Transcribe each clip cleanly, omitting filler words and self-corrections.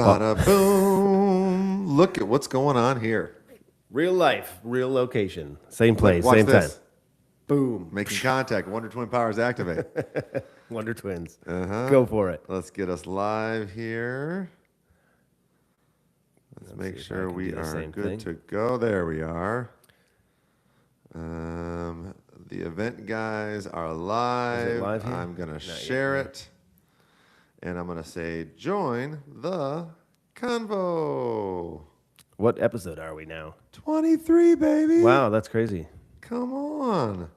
bada boom. Look at what's going on here. Real life, real location, same place, Watch same this. time. Boom. Making contact. Wonder Twin powers activate. Wonder Twins. Uh-huh. Go for it. Let's get us live here. Let's make see if I sure can we do the are same good thing. to go. There we are. The event guys are live. live here? I'm going to Not yet, share no. it. And I'm going to say, join the convo. What episode are we now? 23, baby. Wow, that's crazy. Come on.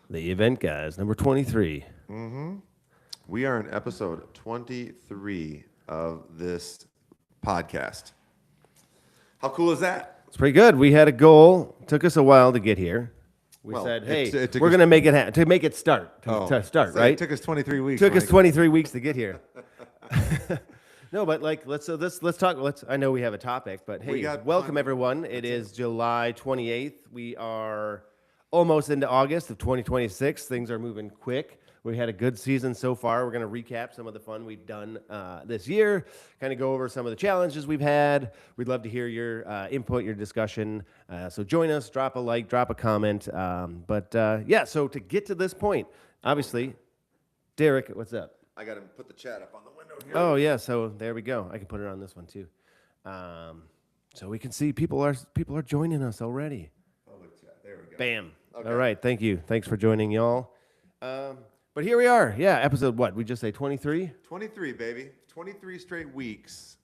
The event guys, number 23. We are in episode 23 of this podcast. How cool is that? It's pretty good. We had a goal. Took us a while to get here. We Well, said, it- hey, it took we're us- going to make it to make it start. To start, So right? It took us 23 weeks. Took us Mike. 23 weeks to get here. No, but like let's talk. I know we have a topic, but We hey, got welcome plenty. everyone. It is July 28th. We are almost into August of 2026. Things are moving quick. We had a good season so far. We're going to recap some of the fun we've done this year, kind of go over some of the challenges we've had. We'd love to hear your input, your discussion. So join us, drop a like, drop a comment. Yeah, so to get to this point, obviously, Derek, what's up? I got to put the chat up on the window here. Oh yeah, so there we go. I can put it on this one too, so we can see people are joining us already. Public chat. There we go. Bam. Okay. All right, thank you. Thanks for joining, y'all. But here we are. Yeah, episode what? We just say 23, 23, baby. 23 straight weeks,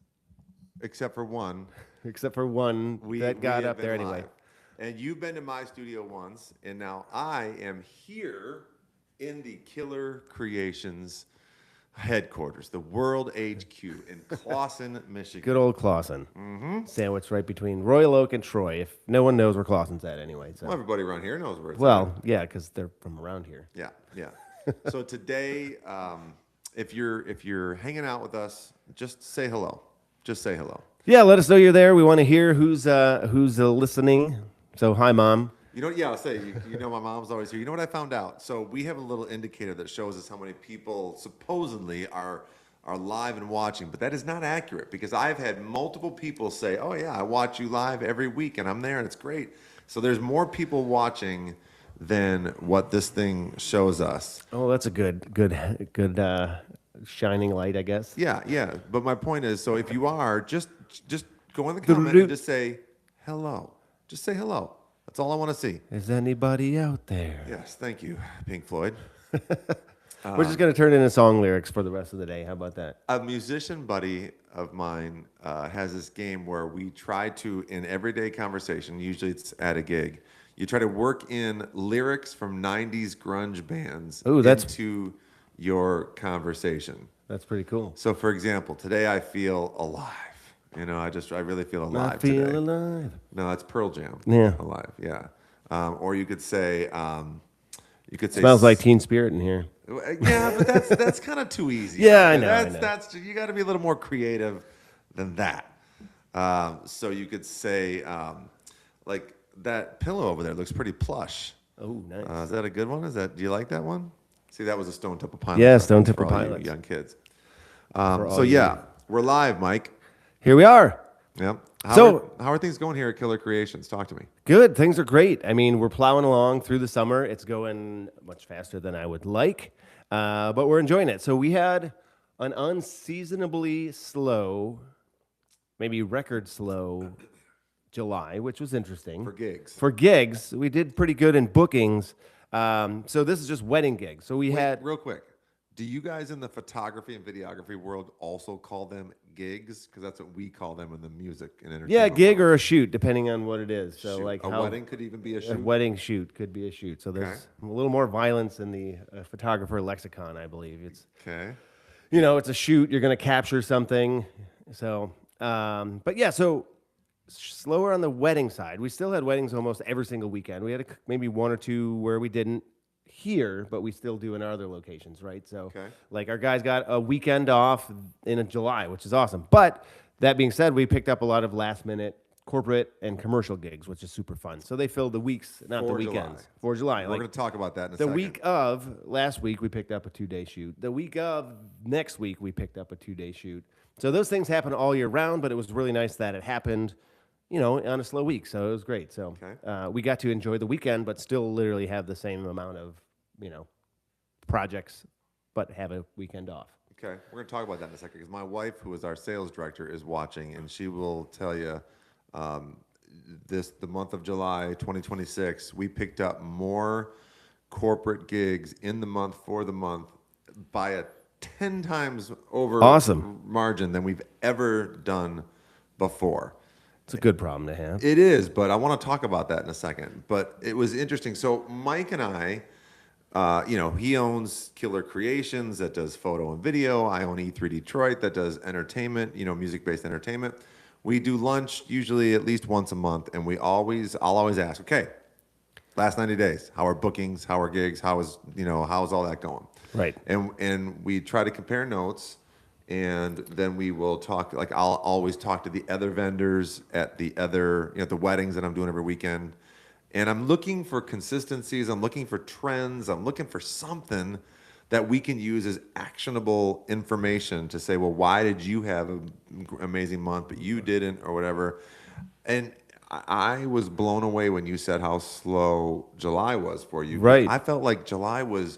except for one. except for one that got have up there been anyway. live. And you've been to my studio once, and now I am here in the Killer Creations headquarters, the World HQ in Clawson, Michigan. Good old Clawson. Mm-hmm. Sandwiched right between Royal Oak and Troy. If no one knows where Clawson's at anyway. So. Well, everybody around here knows where it's at. Well, yeah, because they're from around here. Yeah, yeah. So today, if you're hanging out with us, just say hello. Just say hello. Yeah, let us know you're there. We want to hear who's listening. So hi, Mom. You know, yeah, I'll say, you know, my mom's always here. You know what I found out? So we have a little indicator that shows us how many people supposedly are live and watching, but that is not accurate because I've had multiple people say, oh yeah, I watch you live every week and I'm there and it's great. So there's more people watching than what this thing shows us. Oh, that's a good shining light, I guess. Yeah, yeah. But my point is, so if you are, just go in the comment and just say hello. Just say hello. That's all I want to see. Is anybody out there? Yes, thank you, Pink Floyd. We're just gonna turn into song lyrics for the rest of the day. How about that? A musician buddy of mine has this game where we try to, in everyday conversation, usually it's at a gig, you try to work in lyrics from 90s grunge bands into your conversation. That's pretty cool. So, for example, today I feel alive. You know, I really feel alive I feel today. alive. No, that's Pearl Jam. Yeah. Alive, yeah. Or you could say, Smells like Teen Spirit in here. Yeah, but that's kind of too easy. Yeah, I know. That's you got to be a little more creative than that. So you could say, like that pillow over there looks pretty plush. Oh, nice. Is that a good one? Do you like that one? See, that was a Stone Temple Pilots. Yeah, reference Stone Temple for all you Pilots. young kids. all So you- yeah, we're live, Mike. Here we are. Yep. So- How are things going here at Killer Creations? Talk to me. Good. Things are great. I mean, we're plowing along through the summer. It's going much faster than I would like, but we're enjoying it. So we had an unseasonably slow, maybe record slow July, which was interesting. For gigs. We did pretty good in bookings. So this is just wedding gigs. So we Wait, had real quick. Do you guys in the photography and videography world also call them gigs? Because that's what we call them in the music and entertainment. yeah, gig world. or a shoot, depending on what it is. So Shoot. like a how, wedding could even be a a shoot. wedding shoot could be a shoot. So there's a little more violence in the photographer lexicon, I believe. It's Okay. it's a shoot. You're going to capture something. So, but yeah, so slower on the wedding side. We still had weddings almost every single weekend. We had maybe one or two where we didn't here, but we still do in our other locations, right? So, Okay. like our guys got a weekend off in July, which is awesome. But that being said, we picked up a lot of last minute corporate and commercial gigs, which is super fun. So they filled the weeks, not the For weekends. July. For July. We're going to talk about that in a the second. week of last week, we picked up a 2-day shoot. The week of next week, we picked up a 2-day shoot. So those things happen all year round, but it was really nice that it happened, on a slow week. So it was great. So Okay. we got to enjoy the weekend, but still literally have the same amount of, projects, but have a weekend off. Okay, we're going to talk about that in a second because my wife, who is our sales director, is watching, and she will tell you um, the month of July 2026, we picked up more corporate gigs in the month for the month by a 10 times over Awesome. margin than we've ever done before. It's a good problem to have. It is, but I want to talk about that in a second. But it was interesting. So Mike and I, he owns Killer Creations that does photo and video. I own E3 Detroit that does entertainment, music-based entertainment. We do lunch usually at least once a month, and I'll always ask, okay, last 90 days, how are bookings, how are gigs, how's all that going? Right. And we try to compare notes, and then we will talk, like I'll always talk to the other vendors at the weddings that I'm doing every weekend. And I'm looking for consistencies. I'm looking for trends. I'm looking for something that we can use as actionable information to say, well, why did you have an amazing month, but you didn't, or whatever. And I was blown away when you said how slow July was for you. Right. I felt like July was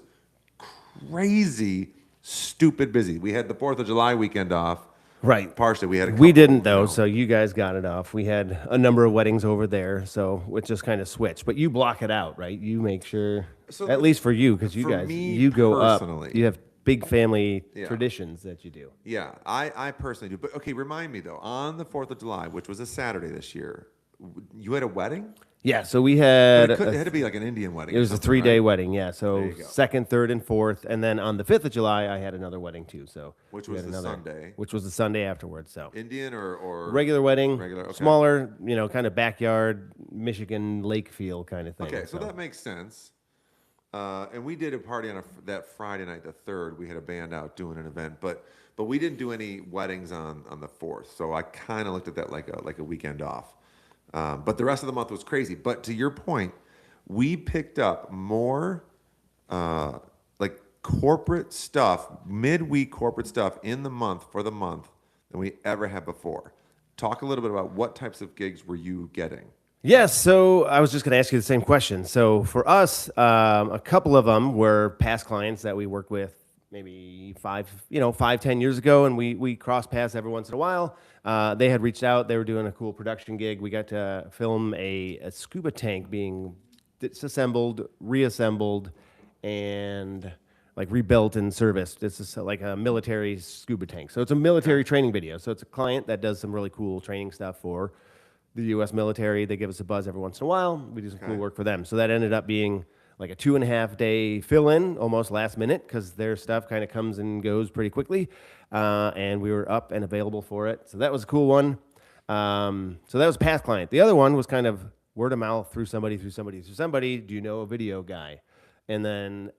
crazy, stupid busy. We had the 4th of July weekend off. Right. Partially, we had a We couple, didn't though, so you guys got it off. We had a number of weddings over there, so it just kind of switched. But you block it out, right? You make sure, So at least for you, because you for guys, me you go personally- up. You have big family Yeah. traditions that you do. Yeah, I personally do. But okay, remind me though, on the 4th of July, which was a Saturday this year, you had a wedding? Yeah, so we had It had to be like an Indian wedding. it or was a something, 3-day right? wedding, yeah. So There you go. 2nd, 3rd, and 4th, and then on the 5th of July, I had another wedding too. So Which we was had the Sunday. which was the Sunday afterwards. So Indian or regular wedding, Regular, okay. smaller, kind of backyard Michigan lake feel kind of thing. Okay, so that makes sense. And we did a party on that Friday night, the 3rd. We had a band out doing an event, but we didn't do any weddings on the 4th. So I kind of looked at that like a weekend off. But the rest of the month was crazy. But to your point, we picked up more like corporate stuff, midweek corporate stuff in the month for the month than we ever had before. Talk a little bit about what types of gigs were you getting? Yes, so I was just going to ask you the same question. So for us, a couple of them were past clients that we worked with maybe 5-10 years ago, and we cross paths every once in a while. They had reached out. They were doing a cool production gig. We got to film a scuba tank being disassembled, reassembled, and like rebuilt and serviced. This is like a military scuba tank. So it's a military training video. So it's a client that does some really cool training stuff for the U.S. military. They give us a buzz every once in a while. We do some cool work for them. So that ended up being like a 2.5-day fill-in, almost last minute, because their stuff kind of comes and goes pretty quickly. And we were up and available for it. So that was a cool one. So that was a past client. The other one was kind of word of mouth through somebody. Do you know a video guy? And then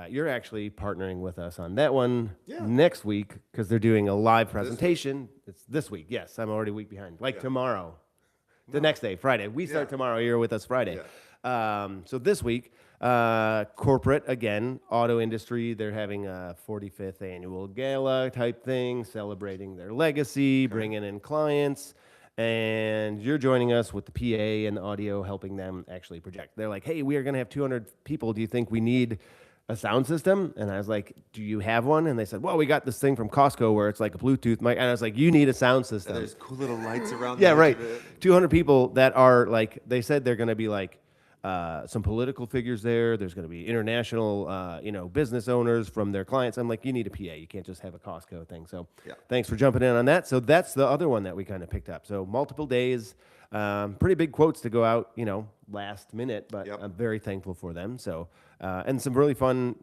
you're actually partnering with us on that one next week because they're doing a live presentation. It's this week. Yes, I'm already a week behind. Tomorrow. The next day, Friday. We start tomorrow. You're with us Friday. So this week, corporate, again, auto industry, they're having a 45th annual gala type thing, celebrating their legacy, bringing in clients, and you're joining us with the PA and the audio, helping them actually project. They're like, hey, we are going to have 200 people. Do you think we need a sound system? And I was like, do you have one? And they said, well, we got this thing from Costco where it's like a Bluetooth mic. And I was like, you need a sound system. There's cool little lights around. Yeah, the edge right. of it. 200 people that are like, they said they're going to be like some political figures there. There's going to be international, business owners from their clients. I'm like, you need a PA. You can't just have a Costco thing. So thanks for jumping in on that. So that's the other one that we kind of picked up. So multiple days, pretty big quotes to go out, last minute, but I'm very thankful for them. So, and some really fun,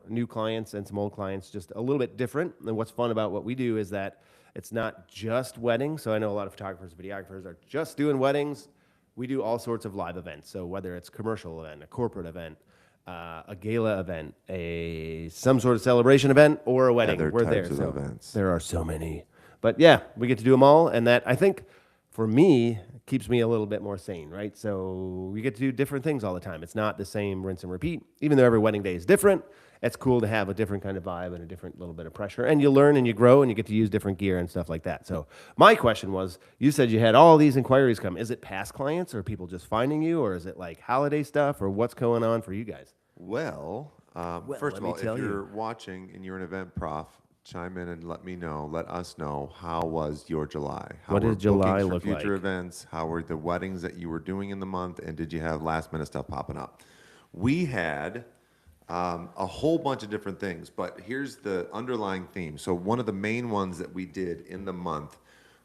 new clients and some old clients, just a little bit different. And what's fun about what we do is that it's not just weddings. So I know a lot of photographers, videographers are just doing weddings. We do all sorts of live events. So whether it's a commercial event, a corporate event, a gala event, some sort of celebration event, or a wedding, Other we're there. types of So events. there are so many. But yeah, we get to do them all. And that, I think, for me, keeps me a little bit more sane, right? So we get to do different things all the time. It's not the same rinse and repeat. Even though every wedding day is different, it's cool to have a different kind of vibe and a different little bit of pressure. And you learn and you grow and you get to use different gear and stuff like that. So my question was, you said you had all these inquiries come. Is it past clients or people just finding you, or is it like holiday stuff, or what's going on for you guys? Well, first let of me all, if tell you. you're watching and you're an event prof, chime in and let us know, how was your July? How What were does July bookings for look future like? events? How were the weddings that you were doing in the month? And did you have last minute stuff popping up? We had a whole bunch of different things, but here's the underlying theme. So one of the main ones that we did in the month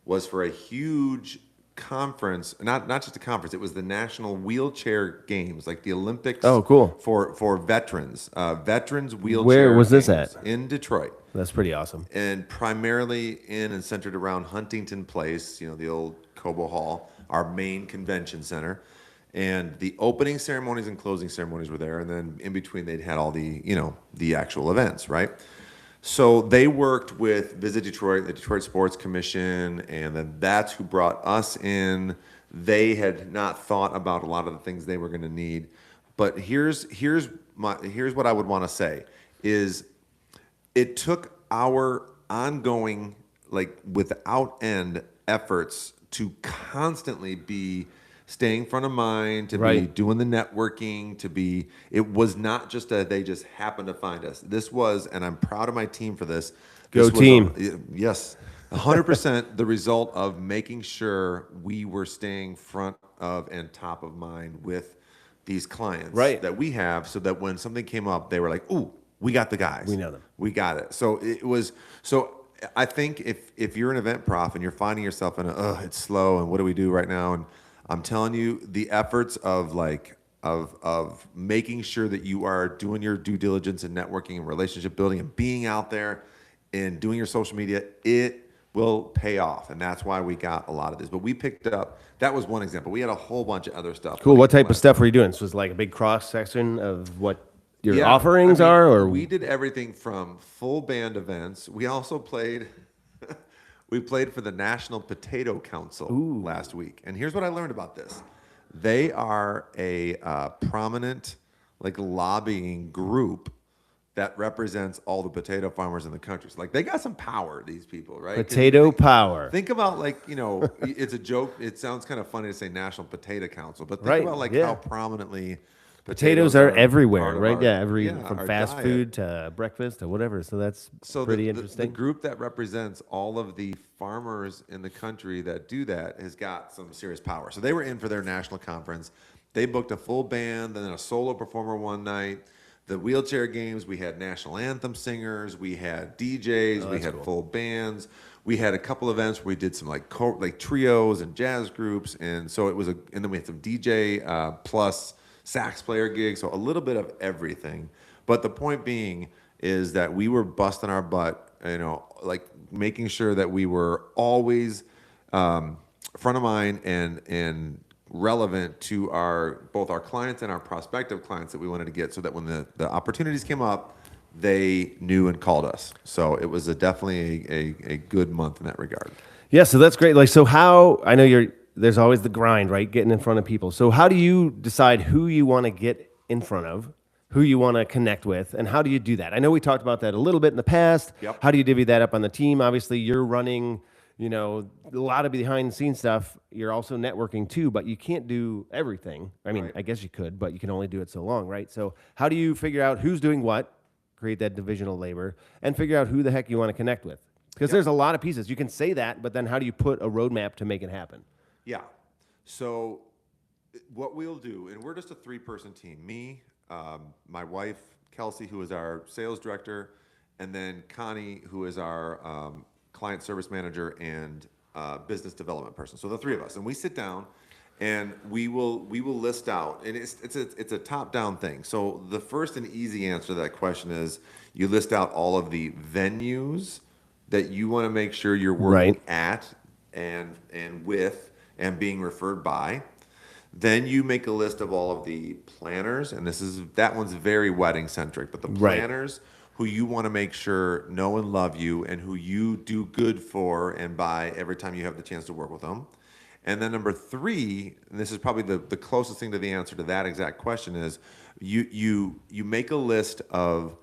was for a huge conference, not just a conference, it was the National Wheelchair Games, like the Olympics. Oh, cool. For veterans, veterans wheelchair Where was this games at? in Detroit, That's pretty awesome. and primarily in and centered around Huntington Place, the old Cobo Hall, our main convention center. And the opening ceremonies and closing ceremonies were there, and then in between they'd had all the actual events, right? So they worked with Visit Detroit, the Detroit Sports Commission, and then that's who brought us in. They had not thought about a lot of the things they were going to need, but here's what I would want to say is it took our ongoing, like, without end efforts to constantly be staying front of mind, to be Right. doing the networking, it was not just that they just happened to find us. This was, and I'm proud of my team for this. Go This was team. yes, 100% the result of making sure we were staying front of and top of mind with these clients Right. that we have, so that when something came up, they were like, "Ooh, we got the guys. We know them. We got it." So it was so. I think if you're an event prof and you're finding yourself in it's slow and what do we do right now, and I'm telling you, the efforts of of making sure that you are doing your due diligence and networking and relationship building and being out there and doing your social media, it will pay off. And that's why we got a lot of this. But we picked up, that was one example. We had a whole bunch of other stuff. Cool. What type of stuff were you doing? So it was like a big cross section of what your Yeah, offerings I mean, are, or we did everything from full band events. We also played. We played for the National Potato Council last week, and here's what I learned about this: they are a prominent, like, lobbying group that represents all the potato farmers in the country. So, like, they got some power, these people, right? 'Cause potato power? Think about, like, it's a joke. It sounds kind of funny to say National Potato Council, but think Right, about, like, yeah. how prominently Potatoes are part everywhere, of right? our- Yeah, from our fast diet. food to breakfast to whatever. So that's So pretty the interesting. group that represents all of the farmers in the country that do that has got some serious power. So they were in for their national conference. They booked a full band, then a solo performer one night. The wheelchair games, we had national anthem singers, we had DJs, we had full bands. We had a couple events where we did some like trios and jazz groups, and so it was and then we had some DJ plus sax player gigs, so a little bit of everything. But the point being is that we were busting our butt, like making sure that we were always front of mind and relevant to both our clients and our prospective clients that we wanted to get, so that when the opportunities came up, they knew and called us. So it was definitely a good month in that regard. Yeah, so that's great. Like, so how, I know there's always the grind, right? Getting in front of people. So how do you decide who you want to get in front of, who you want to connect with, and how do you do that? I know we talked about that a little bit in the past. Yep. How do you divvy that up on the team? Obviously, you're running, a lot of behind the scenes stuff. You're also networking too, but you can't do everything. I mean, Right. I guess you could, but you can only do it so long, right? So how do you figure out who's doing what, create that divisional labor, and figure out who the heck you want to connect with? Because there's a lot of pieces. You can say that, but then how do you put a roadmap to make it happen? Yeah. So what we'll do, and we're just a 3-person team. Me, my wife, Kelsey, who is our sales director, and then Connie, who is our client service manager and business development person. So the 3 of us, and we sit down and we will list out, and it's a top-down thing. So the first and easy answer to that question is you list out all of the venues that you want to make sure you're working Right. at and with and being referred by. Then you make a list of all of the planners, and that one's very wedding centric, but the Right. planners who you want to make sure know and love you and who you do good for and by every time you have the chance to work with them. And then number 3, and this is probably the closest thing to the answer to that exact question, is you make a list of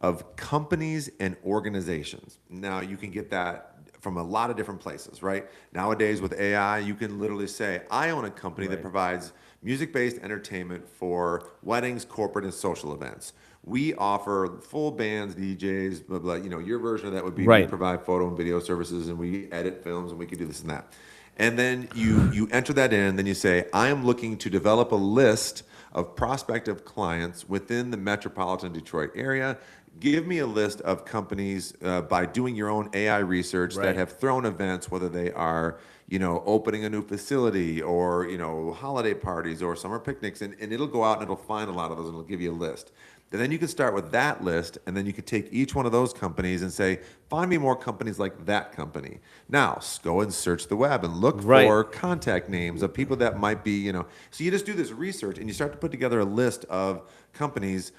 of companies and organizations. Now, you can get that from a lot of different places, right? Nowadays with AI, you can literally say, I own a company that Right. provides music-based entertainment for weddings, corporate, and social events. We offer full bands, DJs, blah, blah. Your version of that would be we Right. provide photo and video services, and we edit films, and we can do this and that. And then you enter that in, then you say, I am looking to develop a list of prospective clients within the metropolitan Detroit area. Give me a list of companies by doing your own AI research Right. that have thrown events, whether they are, opening a new facility or, holiday parties or summer picnics, and it'll go out and it'll find a lot of those and it'll give you a list. And then you can start with that list, and then you could take each one of those companies and say, find me more companies like that company. Now, go and search the web and look Right. for contact names of people that might be, So you just do this research, and you start to put together a list of companies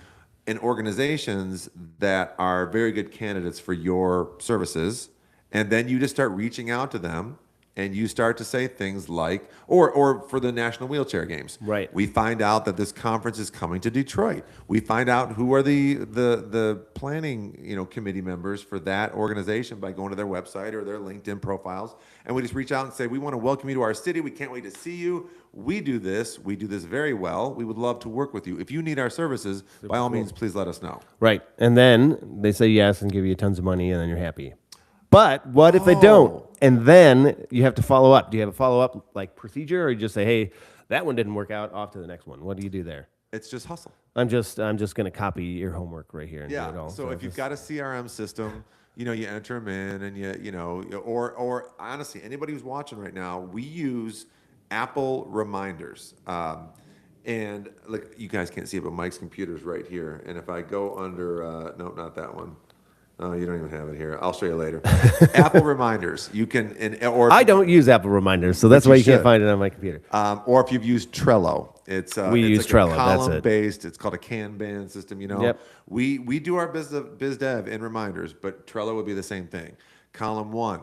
and organizations that are very good candidates for your services, and then you just start reaching out to them, and you start to say things like, or for the National Wheelchair Games, Right. we find out that this conference is coming to Detroit. We find out who are the planning committee members for that organization by going to their website or their LinkedIn profiles, and we just reach out and say, we want to welcome you to our city. We can't wait to see you. We do this very well. We would love to work with you. If you need our services, by all means, please let us know. Right. And then they say yes and give you tons of money, and then you're happy. But what if they don't? Oh. And then you have to follow up. Do you have a follow up like procedure, or you just say, hey, that one didn't work out, off to the next one? What do you do there? It's just hustle. I'm just going to copy your homework right here and do it Yeah. all. So if you've got a CRM system, you enter them in, and or honestly, anybody who's watching right now, we use Apple Reminders. And look, you guys can't see it, but Mike's computer's right here. And if I go under, no, not that one. Oh, you don't even have it here. I'll show you later. Apple Reminders. You can, or I don't use Apple Reminders, so that's you why you can't should. find it on my computer. Or if you've used Trello, it's We it's use like Trello, a that's it. column-based. It's called a Kanban system. Yep. We do our biz dev in reminders, but Trello would be the same thing. Column 1,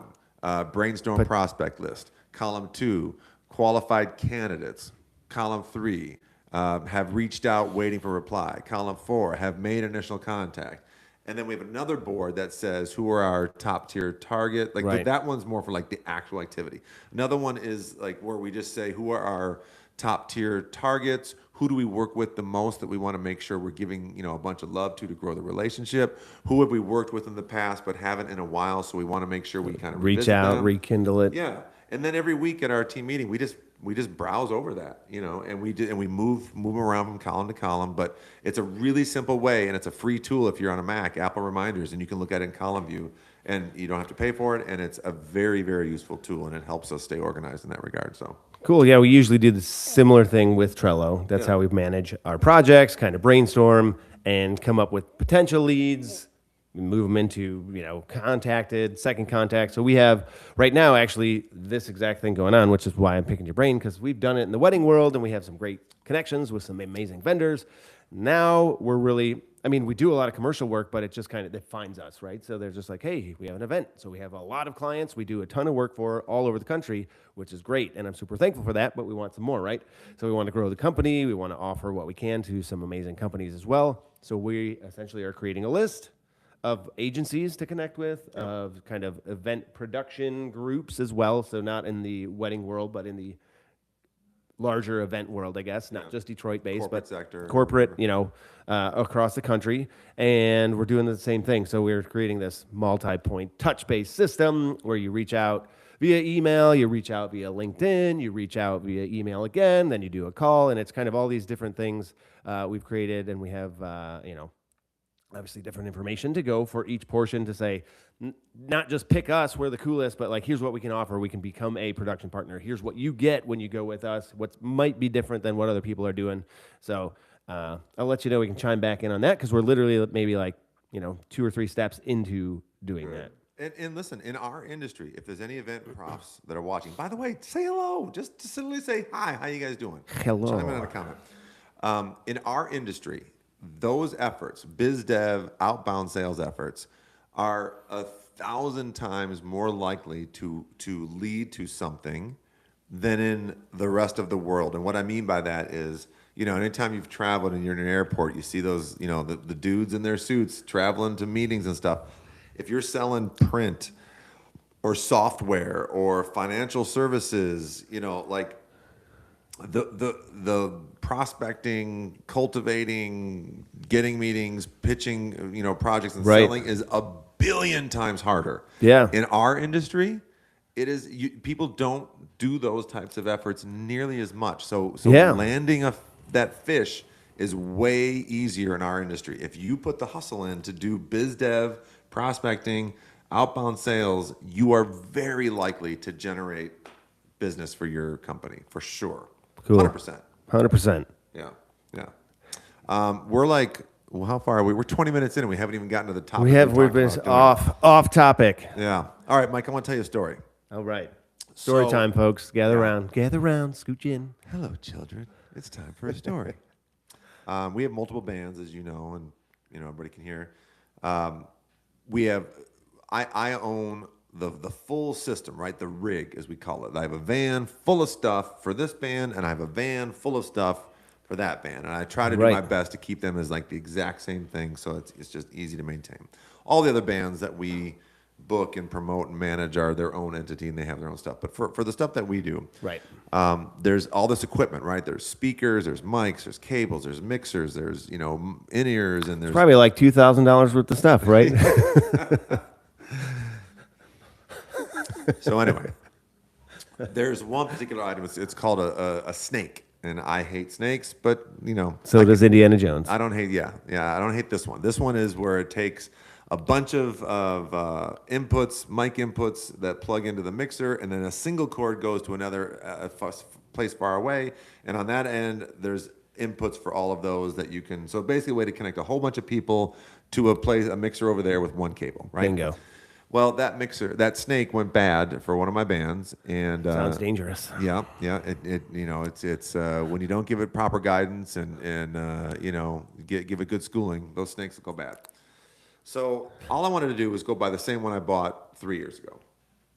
brainstorm prospect list. Column 2, qualified candidates. Column 3, have reached out waiting for reply. Column 4, have made initial contact. And then we have another board that says who are our top tier target. Like Right. that one's more for like the actual activity. Another one is like where we just say who are our top tier targets. Who do we work with the most that we want to make sure we're giving a bunch of love to grow the relationship? Who have we worked with in the past but haven't in a while? So we want to make sure we kind of Reach revisit out, them. rekindle it. Yeah, and then every week at our team meeting, we just browse over that, and we move around from column to column. But it's a really simple way, and it's a free tool if you're on a Mac, Apple Reminders, and you can look at it in column view, and you don't have to pay for it. And it's a very, very useful tool, and it helps us stay organized in that regard. So Cool. Yeah, we usually do the similar thing with Trello. That's Yeah. how we manage our projects, kind of brainstorm and come up with potential leads, move them into, contacted, second contact. So we have right now actually this exact thing going on, which is why I'm picking your brain, because we've done it in the wedding world and we have some great connections with some amazing vendors. Now we're really, we do a lot of commercial work, but it just kind of defines us, right? So they're just like, hey, we have an event. So we have a lot of clients we do a ton of work for all over the country, which is great. And I'm super thankful for that, but we want some more, right? So we want to grow the company. We want to offer what we can to some amazing companies as well. So we essentially are creating a list of agencies to connect with, of kind of event production groups as well. So not in the wedding world, but in the larger event world, I guess, not just Detroit based, Corporate but sector, corporate, across the country. And we're doing the same thing. So we're creating this multi-point touch-based system where you reach out via email, you reach out via LinkedIn, you reach out via email again, then you do a call, and it's kind of all these different things we've created, and we have, obviously different information to go for each portion to say, not just pick us, we're the coolest, but like, here's what we can offer. We can become a production partner. Here's what you get when you go with us, what might be different than what other people are doing. So I'll let you know, we can chime back in on that because we're literally maybe like, 2 or 3 steps into doing that. And listen, in our industry, if there's any event profs that are watching, by the way, say hello. Just simply say hi. How you guys doing? Hello. Chime in on a comment. In our industry, those efforts, biz dev, outbound sales efforts, are 1,000 times more likely to lead to something than in the rest of the world. And what I mean by that is, anytime you've traveled and you're in an airport, you see those, the dudes in their suits traveling to meetings and stuff. If you're selling print or software or financial services, like the prospecting, cultivating, getting meetings, pitching, projects and Right. selling is a billion times harder. Yeah. In our industry, it is people don't do those types of efforts nearly as much. So Yeah. landing that fish is way easier in our industry. If you put the hustle in to do biz dev, prospecting, outbound sales, you are very likely to generate business for your company for sure. Cool. 100%. 100%. Yeah. Yeah. We're like, well, how far are we? We're 20 minutes in and we haven't even gotten to the topic. We've been off topic. Yeah. All right, Mike, I want to tell you a story. All right. Story So- time, folks. Gather Yeah. around. Gather around. Scooch in. Hello, children. It's time for a story. We have multiple bands, as you know, and everybody can hear. We have. I own the full system, right? The rig, as we call it. I have a van full of stuff for this band, and I have a van full of stuff for that band, and I try to do Right. my best to keep them as like the exact same thing, so it's just easy to maintain. All the other bands that we book and promote and manage are their own entity and they have their own stuff. But for the stuff that we do, Right. there's all this equipment, right? There's speakers, there's mics, there's cables, there's mixers, there's in-ears, and there's Probably like $2,000 worth of stuff, right? so anyway. There's one particular item. It's called a snake, and I hate snakes, but So does Indiana Jones. I don't hate. Yeah, I don't hate this one. This one is where it takes a bunch of inputs, mic inputs that plug into the mixer, and then a single cord goes to another place far away, and on that end there's inputs for all of those that you can. So basically, a way to connect a whole bunch of people to a mixer over there with one cable, right? Bingo. Well, that snake went bad for one of my bands, and Sounds dangerous. yeah. It's when you don't give it proper guidance and give it good schooling, those snakes will go bad. So all I wanted to do was go buy the same one I bought 3 years ago.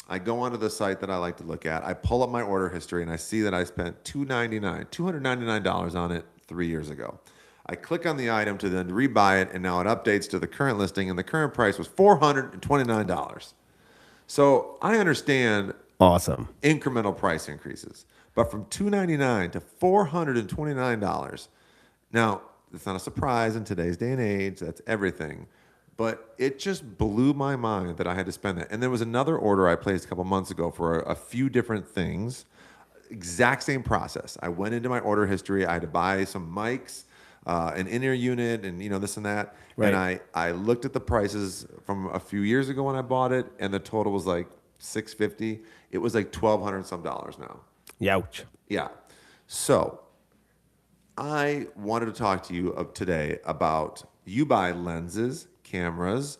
I go onto the site that I like to look at. I pull up my order history and I see that I spent $299 on it 3 years ago. I click on the item to then rebuy it, and now it updates to the current listing, and the current price was $429. So I understand Awesome. incremental price increases, but from $299 to $429. Now, it's not a surprise in today's day and age. That's everything. But it just blew my mind that I had to spend that. And there was another order I placed a couple months ago for a few different things. Exact same process. I went into my order history. I had to buy some mics, an in-ear unit, and this and that. Right. And I looked at the prices from a few years ago when I bought it, and the total was like $650. It was like $1,200 some dollars now. Youch. Yeah. So I wanted to talk to you today about you buy lenses, cameras,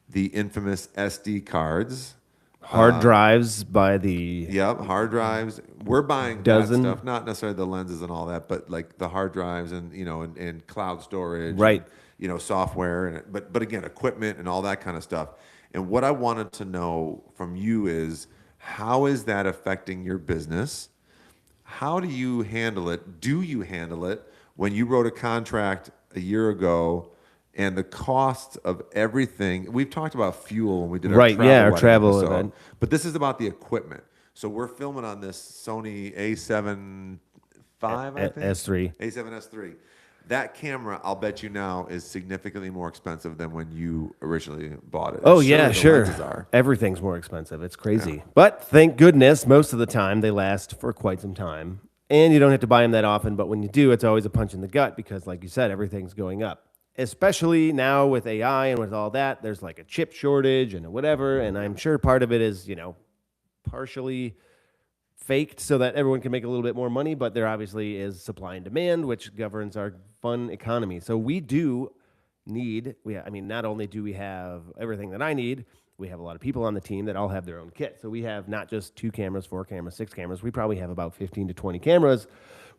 the infamous SD cards. Hard drives by the Yep, hard drives. We're buying Dozen. that stuff, not necessarily the lenses and all that, but like the hard drives and and cloud storage, Right. and, software, and but again, equipment and all that kind of stuff. And what I wanted to know from you is, how is that affecting your business? How do you handle it? Do you handle it when you wrote a contract a year ago? And the cost of everything, we've talked about fuel when we did our Right, travel yeah, our wedding travel episode, event. but this is about the equipment. So we're filming on this Sony A7 V, I think? S3. A7S3. That camera, I'll bet you now, is significantly more expensive than when you originally bought it. Oh, Surely yeah, the sure. lenses are. Everything's more expensive. It's crazy. But thank goodness, most of the time, they last for quite some time. And you don't have to buy them that often. But when you do, it's always a punch in the gut because, like you said, everything's going up. Especially now with AI and with all that, there's like a chip shortage and whatever. And I'm sure part of it is, partially faked so that everyone can make a little bit more money. But there obviously is supply and demand, which governs our fun economy. So we do need, not only do we have everything that I need, we have a lot of people on the team that all have their own kit. So we have not just 2 cameras, 4 cameras, 6 cameras. We probably have about 15 to 20 cameras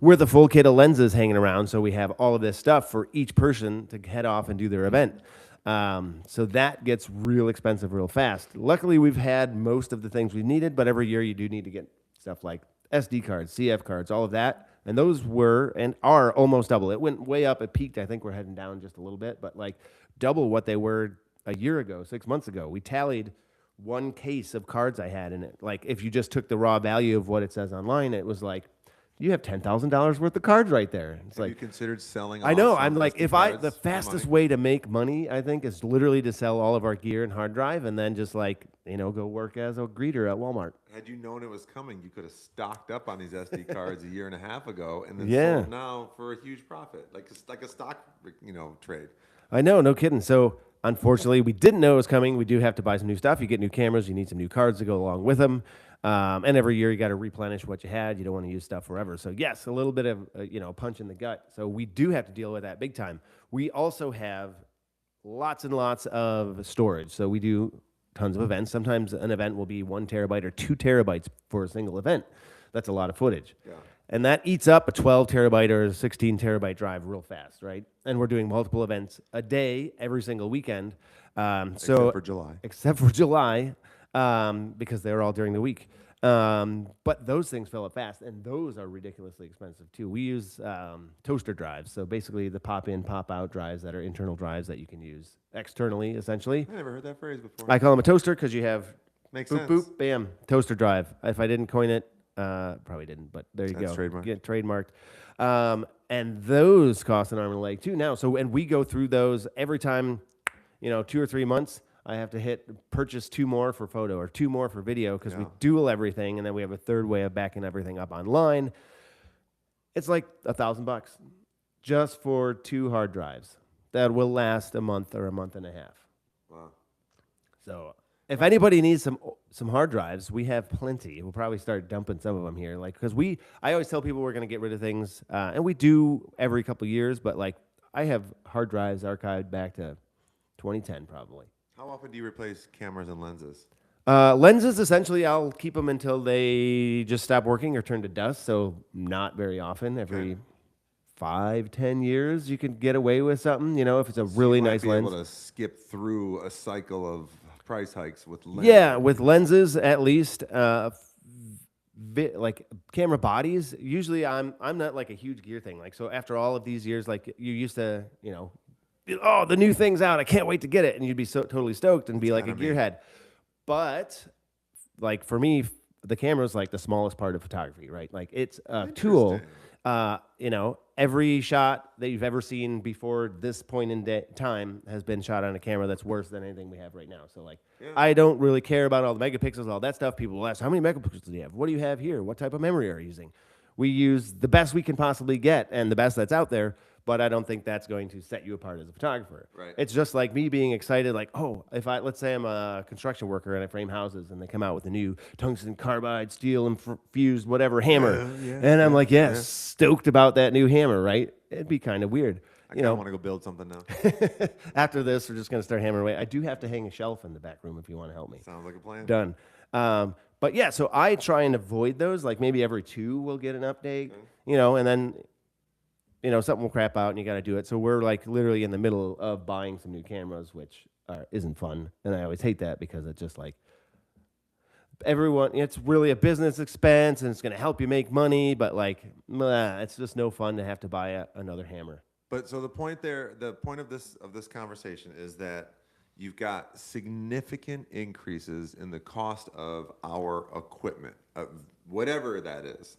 with a full kit of lenses hanging around. So we have all of this stuff for each person to head off and do their event. So that gets real expensive real fast. Luckily, we've had most of the things we needed, but every year you do need to get stuff like SD cards, CF cards, all of that. And those were and are almost double. It went way up. It peaked. I think we're heading down just a little bit, but like double what they were a year ago, 6 months ago. We tallied one case of cards I had in it. Like if you just took the raw value of what it says online, it was like, you have $10,000 worth of cards right there. It's Have you like, considered selling? I know. off I'm some like, SD if I, cards the for fastest money? way to make money, I think, is literally to sell all of our gear and hard drive and then just like, go work as a greeter at Walmart. Had you known it was coming, you could have stocked up on these SD cards a year and a half ago, and then Yeah. sold now for a huge profit, like a stock, trade. I know, no kidding. So unfortunately, we didn't know it was coming. We do have to buy some new stuff. You get new cameras, you need some new cards to go along with them. And every year you got to replenish what you had. You don't want to use stuff forever. So yes, a little bit of punch in the gut. So we do have to deal with that big time. We also have lots and lots of storage. So we do tons of events. Sometimes an event will be 1 terabyte or 2 terabytes for a single event. That's a lot of footage. Yeah. And that eats up a 12 terabyte or a 16 terabyte drive real fast, right? And we're doing multiple events a day, every single weekend. Except for July. Except for July, because they're all during the week. But those things fill up fast, and those are ridiculously expensive too. We use toaster drives, so basically the pop-in, pop-out drives that are internal drives that you can use externally, essentially. I never heard that phrase before. I call them a toaster because you have Makes boop, sense. boop, bam, toaster drive. If I didn't coin it, probably didn't, but there you That's go. trademarked. Get trademarked. And those cost an arm and a leg too now. So, and we go through those every time, 2 or 3 months. I have to purchase 2 more for photo or 2 more for video because we Yeah. dual everything, and then we have a third way of backing everything up online. It's like $1,000 just for 2 hard drives that will last a month or a month and a half. Wow. So if anybody needs some hard drives, we have plenty. We'll probably start dumping some of them here, because I always tell people we're going to get rid of things, and we do every couple of years. But like I have hard drives archived back to 2010 probably. How often do you replace cameras and lenses? Lenses, essentially, I'll keep them until they just stop working or turn to dust. So not very often. Every 5-10 years, you can get away with something. If it's a really You might nice be lens. able to skip through a cycle of price hikes with lenses. Yeah, with lenses at least. Like camera bodies, usually I'm not like a huge gear thing. Like, so after all of these years, like you used to, oh, the new thing's out, I can't wait to get it, and you'd be so totally stoked and be like a kinda me. gearhead. But like for me, the camera is like the smallest part of photography, right? Like it's a tool. Every shot that you've ever seen before this point in time has been shot on a camera that's worse than anything we have right now. So like, I don't really care about all the megapixels, all that stuff. People will ask, how many megapixels do you have? What do you have here? What type of memory are you using? We use the best we can possibly get and the best that's out there, but I don't think that's going to set you apart as a photographer. Right. It's just like me being excited, like, oh, let's say I'm a construction worker and I frame houses and they come out with a new tungsten carbide, steel infused, whatever hammer. And I'm like, stoked about that new hammer, right? It'd be kind of weird. I kind of want to go build something now. After this, we're just going to start hammering away. I do have to hang a shelf in the back room if you want to help me. Sounds like a plan. Done. But yeah, so I try and avoid those. Like maybe every 2 we'll get an update, and then, something will crap out and you got to do it. So we're like literally in the middle of buying some new cameras, which isn't fun. And I always hate that because it's just like it's really a business expense and it's going to help you make money. But like, it's just no fun to have to buy another hammer. But so the point of this conversation is that you've got significant increases in the cost of our equipment, whatever that is.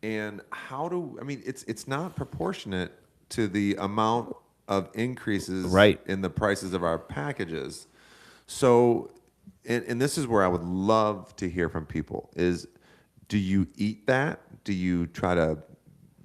And it's not proportionate to the amount of increases in the prices of our packages. So, and this is where I would love to hear from people is, do you eat that? Do you try to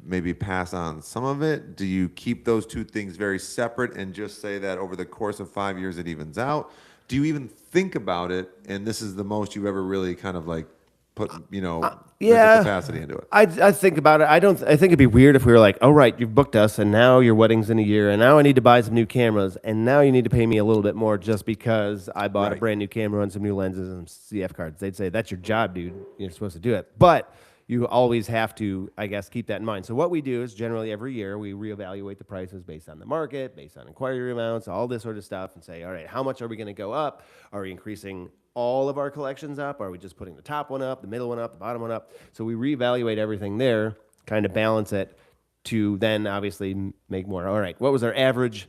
maybe pass on some of it? Do you keep those two things very separate and just say that over the course of 5 years it evens out? Do you even think about it? And this is the most you've ever really kind of like put, mental capacity into it. I think about it. I think it'd be weird if we were like, oh, right, you've booked us and now your wedding's in a year and now I need to buy some new cameras and now you need to pay me a little bit more just because I bought a brand new camera and some new lenses and some CF cards. They'd say, that's your job, dude. You're supposed to do it. But you always have to, I guess, keep that in mind. So what we do is generally every year we reevaluate the prices based on the market, based on inquiry amounts, all this sort of stuff, and say, all right, how much are we going to go up? Are we increasing all of our collections up? Are we just putting the top one up, the middle one up, the bottom one up? So we reevaluate everything there, kind of balance it to then obviously make more. All right, what was our average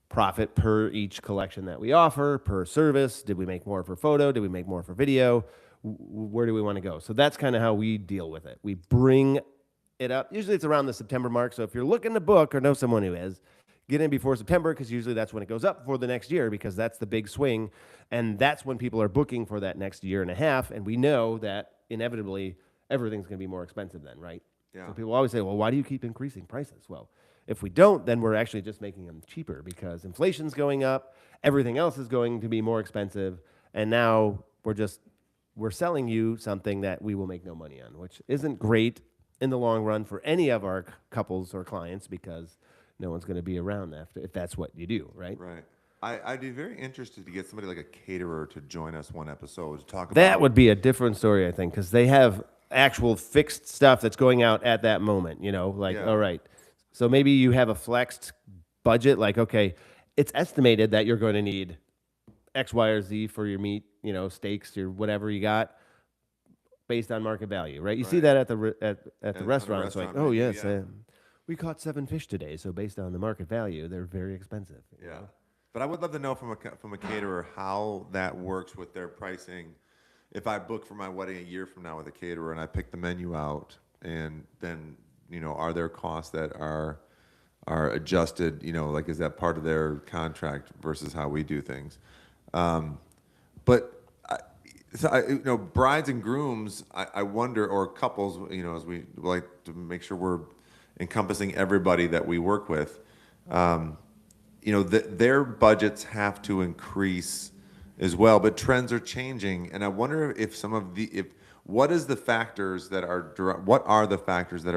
profit per each collection that we offer, per service? Did we make more for photo? Did we make more for video? Where do we want to go? So that's kind of how we deal with it. We bring it up. Usually it's around the September mark. So if you're looking to book or know someone who is, get in before September, because usually that's when it goes up for the next year, because that's the big swing. And that's when people are booking for that next year and a half. And we know that inevitably everything's going to be more expensive then, right? Yeah. So people always say, well, why do you keep increasing prices? Well, if we don't, then we're actually just making them cheaper because inflation's going up, everything else is going to be more expensive, and now we're selling you something that we will make no money on, which isn't great in the long run for any of our couples or clients, because no one's going to be around after if that's what you do, right? Right. I'd be very interested to get somebody like a caterer to join us one episode to talk about That would be a different story, I think, because they have actual fixed stuff that's going out at that moment, like, Yeah. all right. So maybe you have a flexed budget, like, okay, it's estimated that you're going to need X, Y, or Z for your meat, steaks, your whatever you got, based on market value, right? You see Right. that at the on the restaurant. It's like, restaurant oh menu, yes, yeah. we caught 7 fish today, so based on the market value, they're very expensive. Yeah. But I would love to know from a caterer how that works with their pricing. If I book for my wedding a year from now with a caterer and I pick the menu out, and then, are there costs that are adjusted, like is that part of their contract versus how we do things? But brides and grooms, I wonder, or couples, as we like to make sure we're encompassing everybody that we work with, their budgets have to increase as well, but trends are changing, and I wonder if what are the factors that are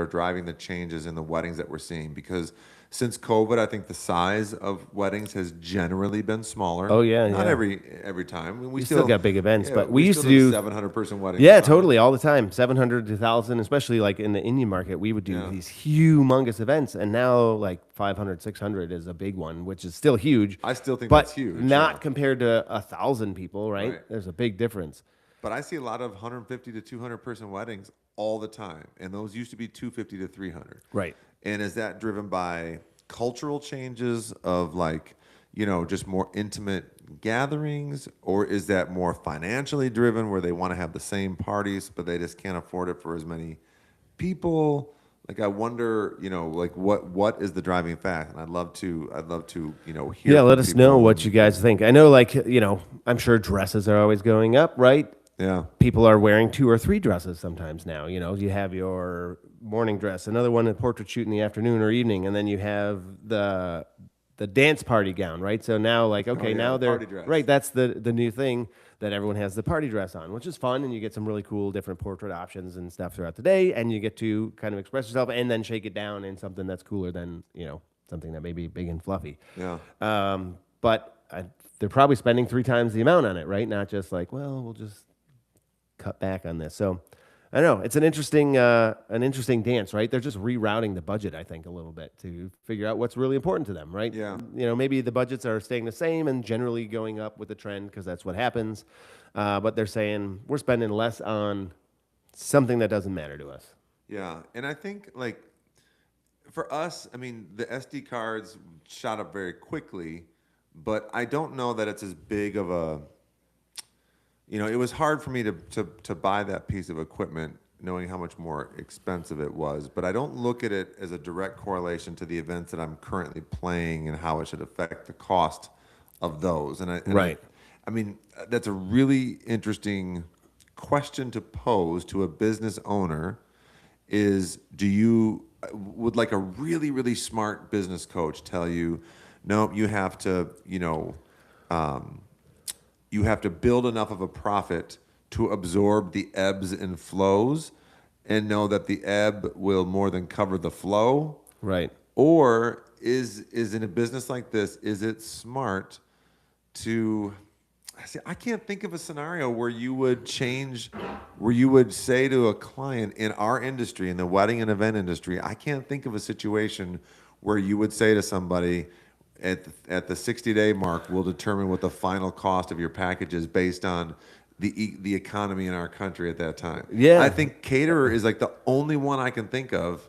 driving the changes in the weddings that we're seeing? Because since COVID, I think the size of weddings has generally been smaller. Oh, yeah, not yeah. every time. I mean, we still got big events, but we used still to do 700-person weddings. Yeah, totally, all the time, 700 to 1,000, especially like in the Indian market, we would do Yeah. these humongous events, and now like 500, 600 is a big one, which is still huge. I still think but that's huge, not yeah. compared to 1,000 people, right? Right. There's a big difference. But I see a lot of 150 to 200-person weddings all the time, and those used to be 250 to 300. Right. And is that driven by cultural changes of just more intimate gatherings, or is that more financially driven where they want to have the same parties but they just can't afford it for as many people? Like, I wonder, what is the driving factor? And I'd love to hear. Yeah, from let us people. know what you guys think. I know, I'm sure dresses are always going up, right? Yeah. People are wearing 2 or 3 dresses sometimes now. You have your morning dress, another one, a portrait shoot in the afternoon or evening, and then you have the dance party gown, right? So now, okay, yeah, now the they're party dress. right. That's the new thing, that everyone has the party dress on, which is fun, and you get some really cool different portrait options and stuff throughout the day, and you get to kind of express yourself and then shake it down in something that's cooler than something that may be big and fluffy. Yeah. But they're probably spending 3 times the amount on it, right? Not just like, well, we'll just cut back on this. So I don't know. It's an interesting dance, right? They're just rerouting the budget, I think, a little bit to figure out what's really important to them, right? Yeah. Maybe the budgets are staying the same and generally going up with the trend because that's what happens. But they're saying we're spending less on something that doesn't matter to us. Yeah, and I think for us, I mean, the SD cards shot up very quickly, but I don't know that it's as big of a. It was hard for me to buy that piece of equipment, knowing how much more expensive it was. But I don't look at it as a direct correlation to the events that I'm currently playing and how it should affect the cost of those. Right. I mean, that's a really interesting question to pose to a business owner. Would like a really, really smart business coach tell you, no, you have to, you have to build enough of a profit to absorb the ebbs and flows and know that the ebb will more than cover the flow? Right. Or is in a business like this, is it smart to I can't think of a scenario where you would say to a client in our industry, in the wedding and event industry, I can't think of a situation where you would say to somebody, at the 60-day mark, we'll determine what the final cost of your package is based on the economy in our country at that time. Yeah. I think caterer is like the only one I can think of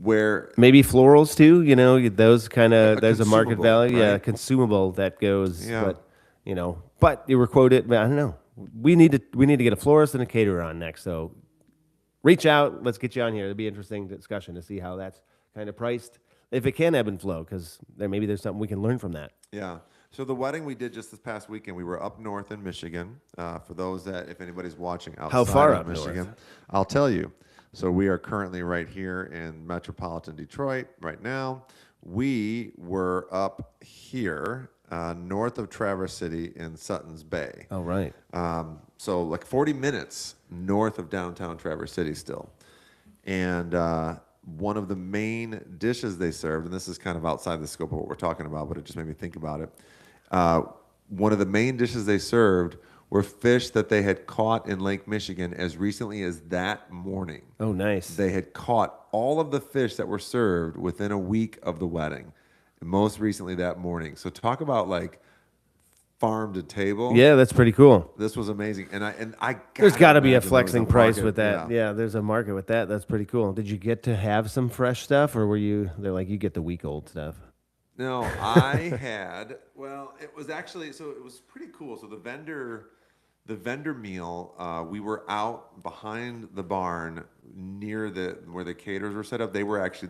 where Maybe florals too, those kind A of, there's a market consumable, value, yeah, right? consumable that goes, Yeah. but you were quoted, I don't know. We need to get a florist and a caterer on next. So reach out, let's get you on here. It'll be an interesting discussion to see how that's kind of priced, if it can ebb and flow, because maybe there's something we can learn from that. Yeah. So the wedding we did just this past weekend, we were up north in Michigan. For those that, if anybody's watching outside How far of up north? Michigan, I'll tell you. So we are currently right here in metropolitan Detroit right now. We were up here north of Traverse City in Sutton's Bay. Oh, right. So like 40 minutes north of downtown Traverse City still. And one of the main dishes they served, and this is kind of outside the scope of what we're talking about, but it just made me think about it. One of the main dishes they served were fish that they had caught in Lake Michigan as recently as that morning. Oh, nice. They had caught all of the fish that were served within a week of the wedding, and most recently that morning. So talk about like farm to table. Yeah, that's pretty cool. This was amazing, and I There's got to be a imagine there was flexing price market. with that. Yeah, there's a market with that. That's pretty cool. Did you get to have some fresh stuff, or they're like, you get the week old stuff? No, I had. Well, it was actually so it was pretty cool. So the vendor meal. We were out behind the barn near where the caterers were set up. They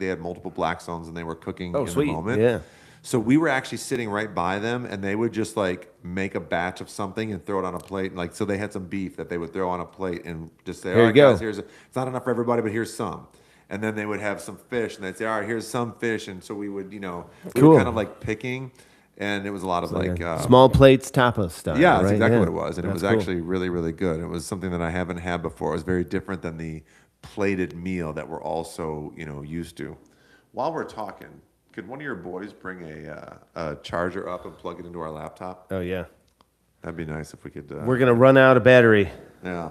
had multiple black zones and they were cooking in sweet. the moment. Yeah. So we were actually sitting right by them, and they would just like make a batch of something and throw it on a plate. And like, so they had some beef that they would throw on a plate and just say, Here "All you right, go. guys, it's not enough for everybody, but here's some." And then they would have some fish, and they'd say, "All right, here's some fish." And so we would, we Cool. were kind of like picking, and it was a lot of Small plates, tapas stuff. yeah, that's right? exactly Yeah. what it was, and it That's was cool. actually really, really good. It was something that I haven't had before. It was very different than the plated meal that we're also, used to. While we're talking, could one of your boys bring a charger up and plug it into our laptop? Oh, yeah. That'd be nice if we could. We're going to run out of battery. Yeah.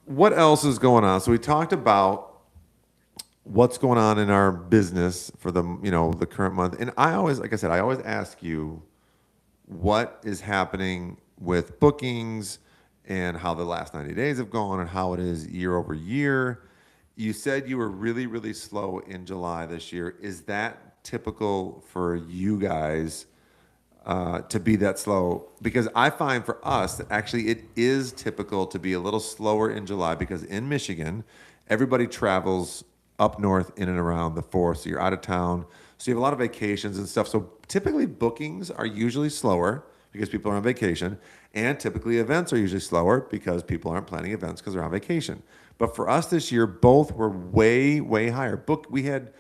What else is going on? So we talked about what's going on in our business for the current month. And I always ask you what is happening with bookings and how the last 90 days have gone and how it is year over year. You said you were really, really slow in July this year. Is that typical for you guys to be that slow? Because I find for us that actually it is typical to be a little slower in July because in Michigan, everybody travels up north in and around the 4th. So you're out of town. So you have a lot of vacations and stuff. So typically bookings are usually slower because people are on vacation. And typically events are usually slower because people aren't planning events because they're on vacation. But for us this year, both were way, way higher. And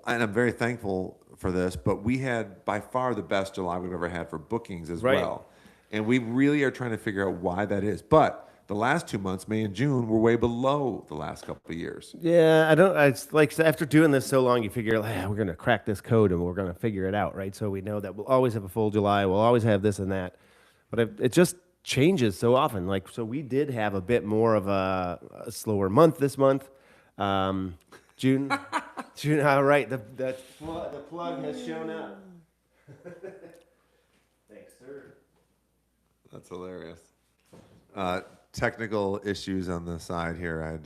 I'm very thankful for this, but we had by far the best July we've ever had for bookings as Right. well. And we really are trying to figure out why that is. But the last 2 months, May and June, were way below the last couple of years. Yeah, it's like after doing this so long, you figure, we're going to crack this code and we're going to figure it out, right? So we know that we'll always have a full July. We'll always have this and that. But it just changes so often. Like, so we did have a bit more of a slower month this month. June, all right, the plug has shown up. Thanks, sir. That's hilarious. Technical issues on the side here.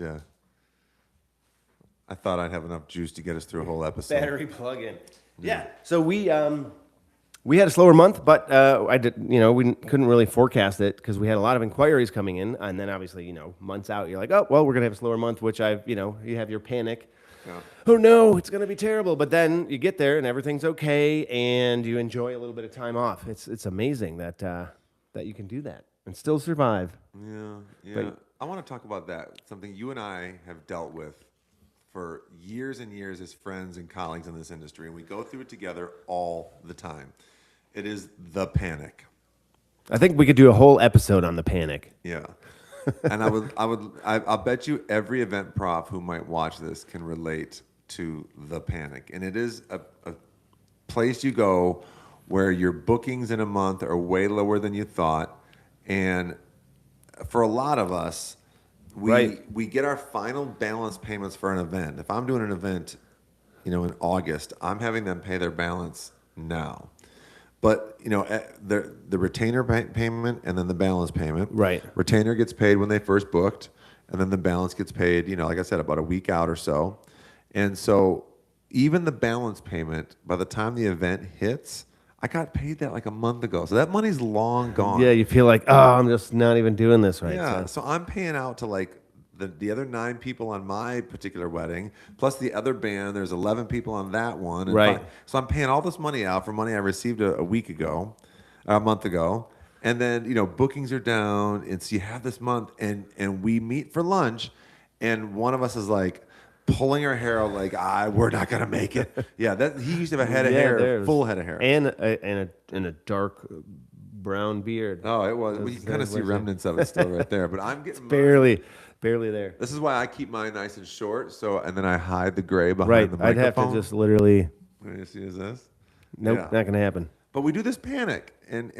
I thought I'd have enough juice to get us through a whole episode. Battery plug-in. Yeah. So we had a slower month, but we couldn't really forecast it because we had a lot of inquiries coming in, and then obviously, months out, you're like, oh well, we're gonna have a slower month, which you have your panic. Yeah. Oh no, it's gonna be terrible. But then you get there and everything's okay, and you enjoy a little bit of time off. It's amazing that you can do that and still survive. Yeah. But- I want to talk about that. Something you and I have dealt with for years and years as friends and colleagues in this industry, and we go through it together all the time. It is the panic. I think we could do a whole episode on the panic. Yeah. And I'll bet you every event prof who might watch this can relate to the panic. And it is a place you go where your bookings in a month are way lower than you thought. And for a lot of us, we get our final balance payments for an event. If I'm doing an event, in August, I'm having them pay their balance now. But the retainer payment and then the balance payment. Right. Retainer gets paid when they first booked, and then the balance gets paid. Like I said, about a week out or so. And so even the balance payment, by the time the event hits, I got paid that like a month ago. So that money's long gone. Yeah, you feel like, oh, I'm just not even doing this right. Yeah. So. So I'm paying out to like the other 9 people on my particular wedding, plus the other band. There's 11 people on that one. And Right. So I'm paying all this money out for money I received a week ago, a month ago. And then, bookings are down. And so you have this month, and we meet for lunch, and one of us is like pulling her hair out like, we're not going to make it. Yeah, he used to have a head of hair, full head of hair. And a dark brown beard. Oh, it was. You kind of see remnants of it still right there. But I'm getting barely there. This is why I keep mine nice and short. And then I hide the gray behind Right. the microphone. I'd have to just literally. What do you see? Is this? Nope, Yeah. not gonna happen. But we do this panic, and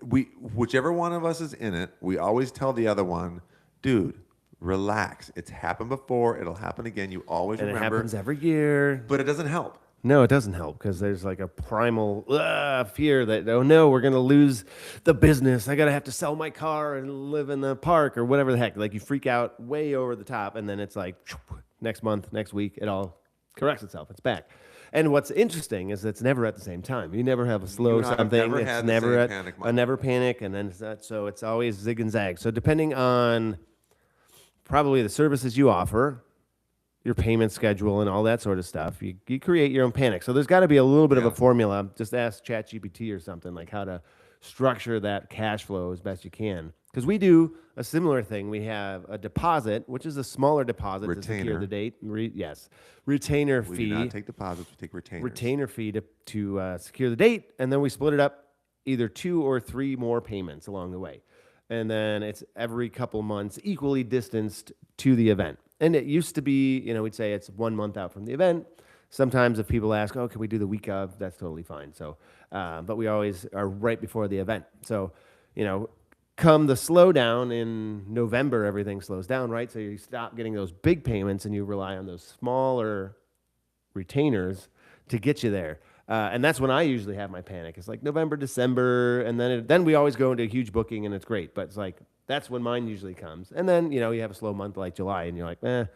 whichever one of us is in it, we always tell the other one, dude, relax. It's happened before. It'll happen again. You always And remember. it happens every year. But it doesn't help. No, it doesn't help because there's like a primal fear that, oh no, we're going to lose the business. I got to have to sell my car and live in the park or whatever the heck. Like you freak out way over the top, and then it's like next month, next week, it all corrects itself. It's back. And what's interesting is it's never at the same time. You never have a slow and I have something. never It's had the never same at panic a never panic, and then it's not, so it's always zig and zag. So depending on probably the services you offer, your payment schedule and all that sort of stuff, you create your own panic. So there's got to be a little bit of a formula. Just ask ChatGPT or something like how to structure that cash flow as best you can. Because we do a similar thing. We have a deposit, which is a smaller deposit to secure Retainer. the date. Retainer We fee. do not take deposits. We take retainers. Retainer fee to secure the date, and then we split it up either 2 or 3 more payments along the way. And then it's every couple months equally distanced to the event. And it used to be, we'd say it's 1 month out from the event. Sometimes if people ask, oh, can we do the week of? That's totally fine. So, but we always are right before the event. So, come the slowdown in November, everything slows down, right? So you stop getting those big payments and you rely on those smaller retainers to get you there. And that's when I usually have my panic. It's like November, December, and then we always go into a huge booking, and it's great. But it's like that's when mine usually comes. And then you have a slow month like July, and you're like, it's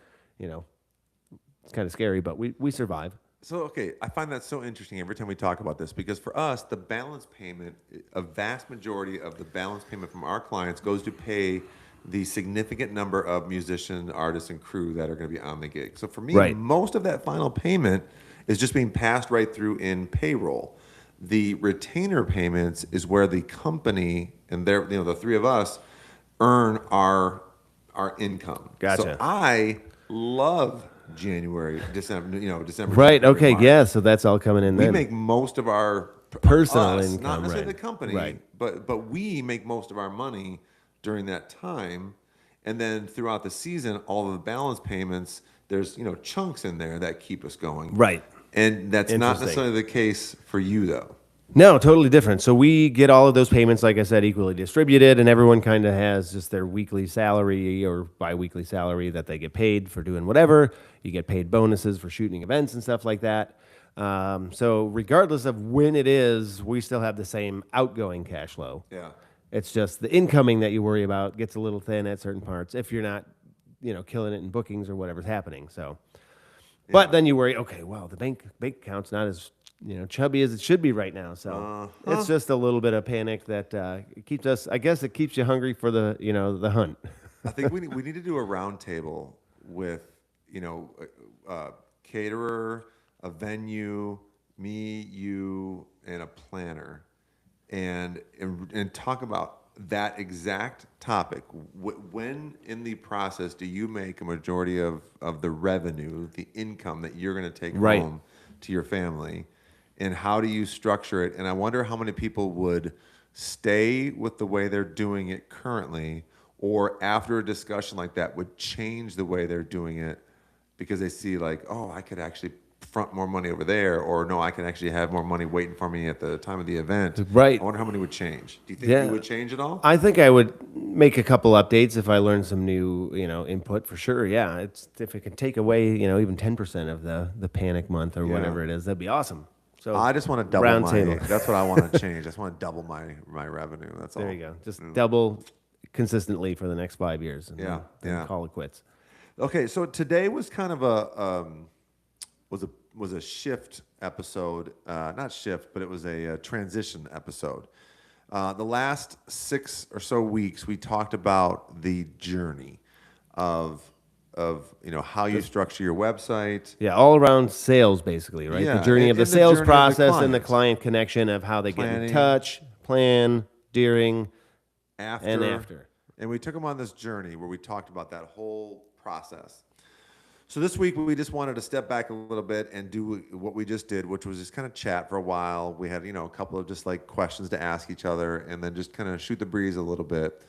kind of scary, but we survive. So, okay, I find that so interesting every time we talk about this, because for us, the balance payment, a vast majority of the balance payment from our clients goes to pay the significant number of musicians, artists, and crew that are going to be on the gig. So for me, Right. most of that final payment is just being passed right through in payroll. The retainer payments is where the company and the 3 of us earn our income. Gotcha. So I love January, December, December. Right. January, Okay. March. Yeah. So that's all coming in We then. make most of our Personal us, income, not necessarily right. the company, Right. but we make most of our money during that time, and then throughout the season, all of the balance payments, there's chunks in there that keep us going. Right. And that's not Interesting. necessarily the case for you, though. No, totally different. So we get all of those payments, like I said, equally distributed, and everyone kind of has just their weekly salary or biweekly salary that they get paid for doing whatever. You get paid bonuses for shooting events and stuff like that. So regardless of when it is, we still have the same outgoing cash flow. Yeah. It's just the incoming that you worry about gets a little thin at certain parts if you're not, killing it in bookings or whatever's happening. So, but then you worry, okay, well, the bank account's not as chubby as it should be right now. So it's just a little bit of panic that it keeps us. I guess it keeps you hungry for the the hunt. I think we need to do a round table with caterer, a venue, me, you, and a planner, and talk about that exact topic. When in the process do you make a majority of the revenue, the income that you're going to take Right. home to your family, and how do you structure it? And I wonder how many people would stay with the way they're doing it currently, or after a discussion like that would change the way they're doing it because they see like, oh, I could actually front more money over there, or no, I can actually have more money waiting for me at the time of the event. Right. I wonder how many would change. Do you think Yeah. you would change at all? I think I would make a couple updates if I learned some new, input for sure. Yeah, it's if it can take away, even 10% of the panic month or Yeah. whatever it is, that'd be awesome. So I just want to double round my. table. That's what I want to change. I just want to double my revenue. That's all. There you go. Just double consistently for the next 5 years, and Yeah, then yeah. call it quits. Okay, so today was kind of a was a shift episode. Not shift, but it was a transition episode. The last 6 or so weeks, we talked about the journey of how you structure your website. Yeah, all around sales, basically, right? Yeah, The journey of the and the sales journey of the process and the client. client connection of how they get in Planning. touch, plan, during, After and after. And we took them on this journey where we talked about that whole process. So this week we just wanted to step back a little bit and do what we just did, which was just kind of chat for a while. We had, a couple of just like questions to ask each other and then just kind of shoot the breeze a little bit.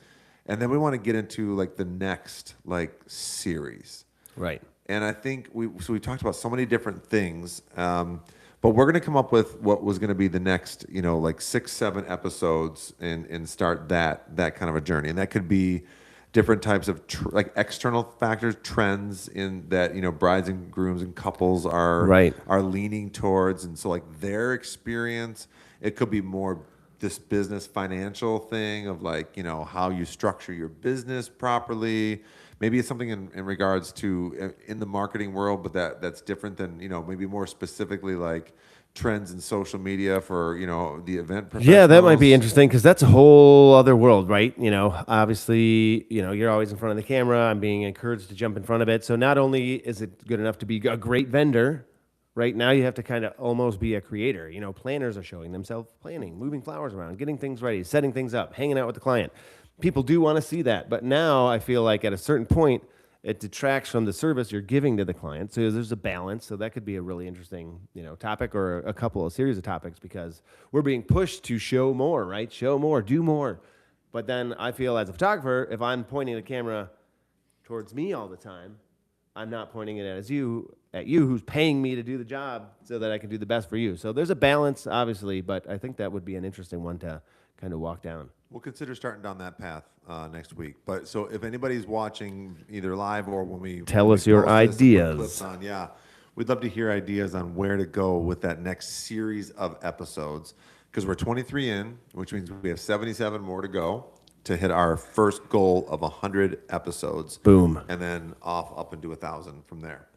And then we want to get into like the next like series. Right. And I think we talked about so many different things, but we're going to come up with what was going to be the next, like 6, 7 episodes and start that kind of a journey. And that could be different types of like external factors, trends in that, brides and grooms and couples are leaning towards. And so like their experience, it could be more this business financial thing of like, how you structure your business properly. Maybe it's something in regards to in the marketing world, but that's different than, maybe more specifically like trends in social media for, the event professionals. Yeah, that might be interesting because that's a whole other world, right? Obviously, you're always in front of the camera. I'm being encouraged to jump in front of it. So not only is it good enough to be a great vendor, right now you have to kind of almost be a creator. Planners are showing themselves planning, moving flowers around, getting things ready, setting things up, hanging out with the client. People do want to see that. But now I feel like at a certain point, it detracts from the service you're giving to the client. So there's a balance. So that could be a really interesting, topic or a couple of series of topics because we're being pushed to show more, right? Show more, do more. But then I feel as a photographer, if I'm pointing the camera towards me all the time, I'm not pointing it at you who's paying me to do the job so that I can do the best for you. So there's a balance, obviously, but I think that would be an interesting one to kind of walk down. We'll consider starting down that path next week. But so if anybody's watching either live or when we tell us your post this and put ideas. clips on, yeah, we'd love to hear ideas on where to go with that next series of episodes because we're 23 in, which means we have 77 more to go to hit our first goal of 100 episodes. Boom. And then up into 1,000 from there.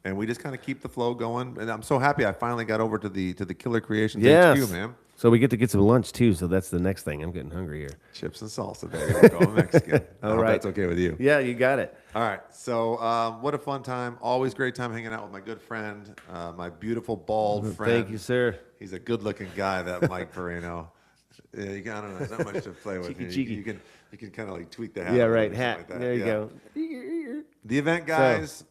And we just kind of keep the flow going. And I'm so happy I finally got over to the Killer Creations HQ, man. So we get to get some lunch too. So that's the next thing. I'm getting hungry here. Chips and salsa, baby. We're going Mexican. I hope right. that's okay with you. Yeah, you got it. All right. So what a fun time. Always great time hanging out with my good friend, my beautiful bald friend. Thank you, sir. He's a good-looking guy, that Mike Perino. Yeah, I don't know. There's not much to play with. Cheeky. You can kind of like tweak the hat. Yeah, a little right. bit, Hat. something like that. There you Yeah. go. The event, guys.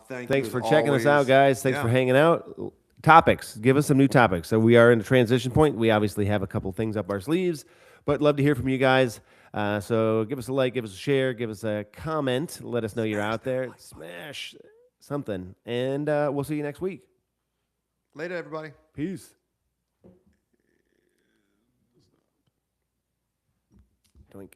Thanks you for as checking us always. out, guys. Thanks for hanging out. Topics. Give us some new topics. So we are in a transition point. We obviously have a couple things up our sleeves, but love to hear from you guys. So give us a like, give us a share, give us a comment. Let us know you're out there. Smash something. And we'll see you next week. Later, everybody. Peace. Doink.